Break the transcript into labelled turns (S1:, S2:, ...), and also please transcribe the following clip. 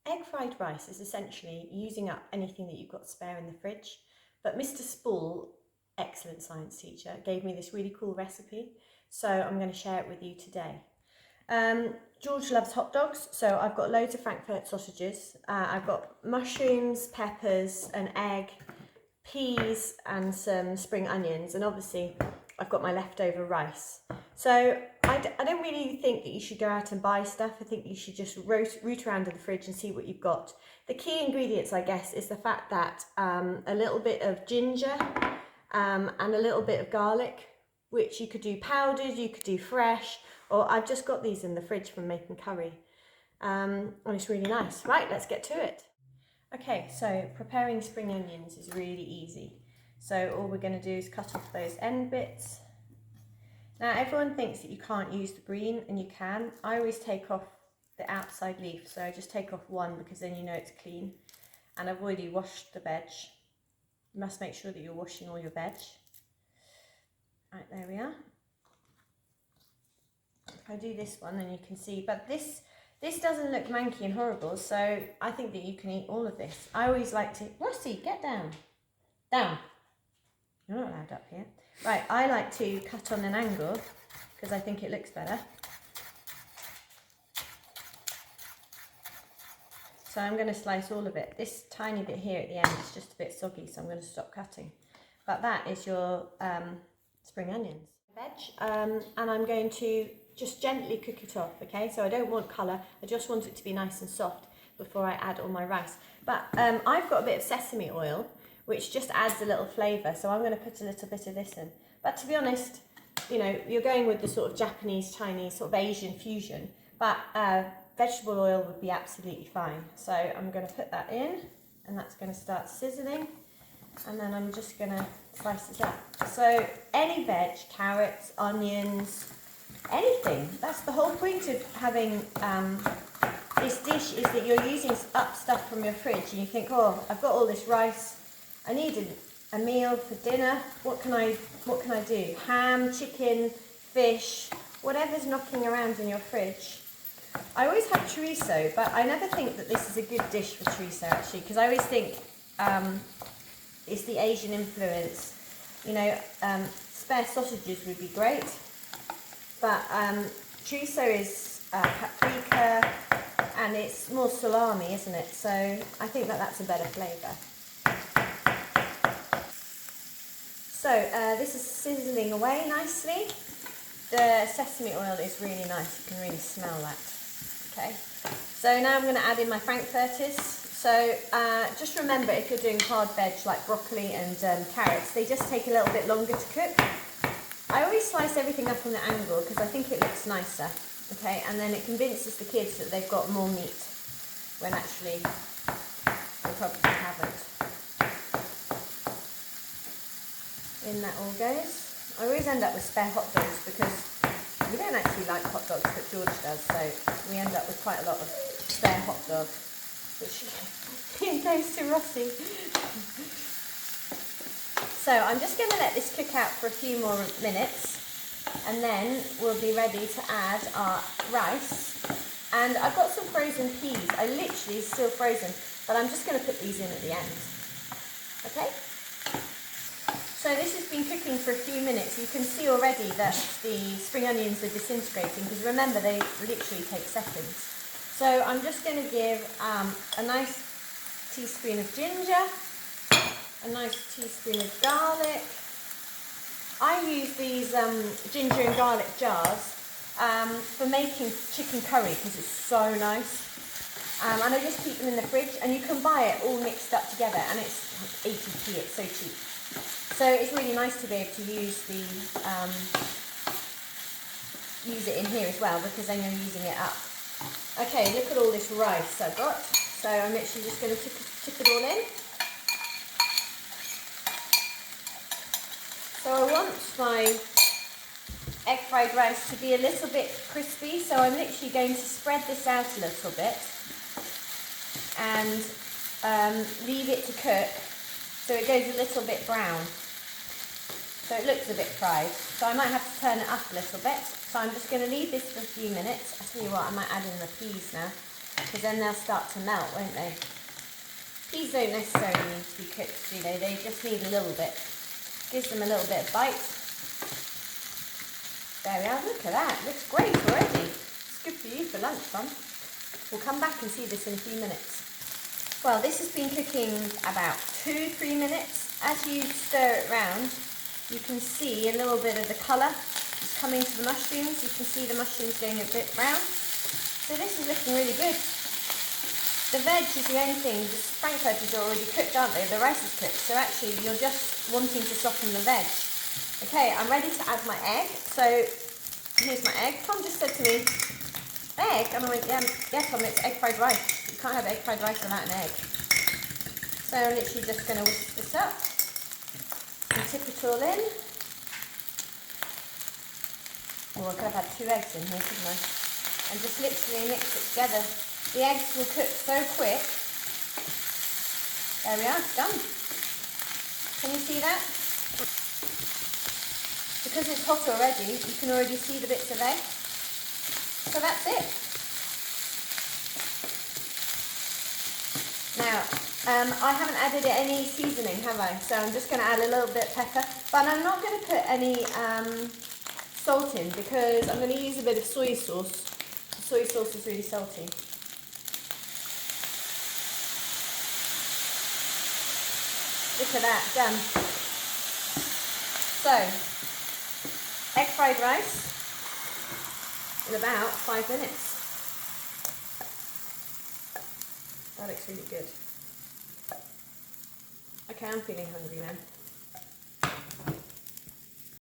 S1: Egg fried rice is essentially using up anything that you've got spare in the fridge, but Mr. Spall, excellent science teacher, gave me this really cool recipe, so I'm going to share it with you today. George loves hot dogs, so I've got loads of Frankfurt sausages. I've got mushrooms, peppers, an egg, peas and some spring onions, and obviously I've got my leftover rice. So I don't really think that you should go out and buy stuff. I think you should just root around in the fridge and see what you've got. The key ingredients, I guess, is the fact that a little bit of ginger and a little bit of garlic, which you could do powdered, you could do fresh, or I've just got these in the fridge from making curry. And it's really nice. Right, let's get to it. Okay, so preparing spring onions is really easy. So all we're going to do is cut off those end bits. Now everyone thinks that you can't use the green, and you can. I always take off the outside leaf, so I just take off one because then you know it's clean. And I've already washed the veg. You must make sure that you're washing all your veg. Right, there we are. If I do this one, then you can see, but this doesn't look manky and horrible, so I think that you can eat all of this. I always like to... Rossi, get down. Down. You're not allowed up here. Right, I like to cut on an angle because I think it looks better. So I'm going to slice all of it. This tiny bit here at the end is just a bit soggy, so I'm going to stop cutting. But that is your spring onions. Veg, and I'm going to just gently cook it off, okay? So I don't want colour, I just want it to be nice and soft before I add all my rice. But I've got a bit of sesame oil, which just adds a little flavour, so I'm going to put a little bit of this in. But to be honest, you know, you're going with the sort of Japanese, Chinese, sort of Asian fusion, but vegetable oil would be absolutely fine. So I'm going to put that in, and that's going to start sizzling, and then I'm just going to slice this up. So any veg, carrots, onions, anything. That's the whole point of having this dish, is that you're using up stuff from your fridge and you think, oh, I've got all this rice, I need a meal for dinner. What can I do? Ham, chicken, fish, whatever's knocking around in your fridge. I always have chorizo, but I never think that this is a good dish for chorizo actually, because I always think it's the Asian influence. You know, spare sausages would be great, but chorizo is paprika and it's more salami, isn't it? So I think that that's a better flavour. So this is sizzling away nicely. The sesame oil is really nice, you can really smell that. Okay, so now I'm going to add in my frankfurters. So just remember, if you're doing hard veg like broccoli and carrots, they just take a little bit longer to cook. I always slice everything up on the angle because I think it looks nicer, okay, and then it convinces the kids that they've got more meat when actually they probably haven't. In that all goes. I always end up with spare hot dogs because we don't actually like hot dogs, but George does, so we end up with quite a lot of spare hot dog, which goes to Rossi. So I'm just going to let this cook out for a few more minutes, and then we'll be ready to add our rice. And I've got some frozen peas. I literally still frozen, but I'm just going to put these in at the end. Okay? So this has been cooking for a few minutes. You can see already that the spring onions are disintegrating, because remember, they literally take seconds. So I'm just going to give a nice teaspoon of ginger, a nice teaspoon of garlic. I use these ginger and garlic jars for making chicken curry because it's so nice. And I just keep them in the fridge, and you can buy it all mixed up together, and it's like 80p, it's so cheap. So it's really nice to be able to use it in here as well, because then you're using it up. Okay, look at all this rice I've got. So I'm literally just going to chip it all in. So I want my egg fried rice to be a little bit crispy, so I'm literally going to spread this out a little bit and leave it to cook so it goes a little bit brown. So it looks a bit fried. So I might have to turn it up a little bit. So I'm just going to leave this for a few minutes. I'll tell you what, I might add in the peas now. because then they'll start to melt, won't they? Peas don't necessarily need to be cooked, do they? They just need a little bit. Gives them a little bit of bite. There we are, look at that, looks great already. It's good for you for lunch, Mum. We'll come back and see this in a few minutes. Well, this has been cooking about 2-3 minutes. As you stir it round, you can see a little bit of the colour is coming to the mushrooms. You can see the mushrooms going a bit brown. So this is looking really good. The veg is the only thing. The frankfurters are already cooked, aren't they? The rice is cooked. So actually you're just wanting to soften the veg. Okay, I'm ready to add my egg. So here's my egg. Tom just said to me, egg? And I went, yeah Tom, it's egg fried rice. You can't have egg fried rice without an egg. So I'm literally just going to whisk this up and tip it all in. Oh, I could have had 2 eggs in here, couldn't I? And just literally mix it together. The eggs will cook so quick. There we are, it's done. Can you see that? Because it's hot already, you can already see the bits of egg. So that's it. Now, I haven't added any seasoning, have I? So I'm just going to add a little bit of pepper. But I'm not going to put any salt in because I'm going to use a bit of soy sauce. The soy sauce is really salty. Look at that, done. So, egg fried rice in about 5 minutes. That looks really good. Okay, I'm feeling hungry now.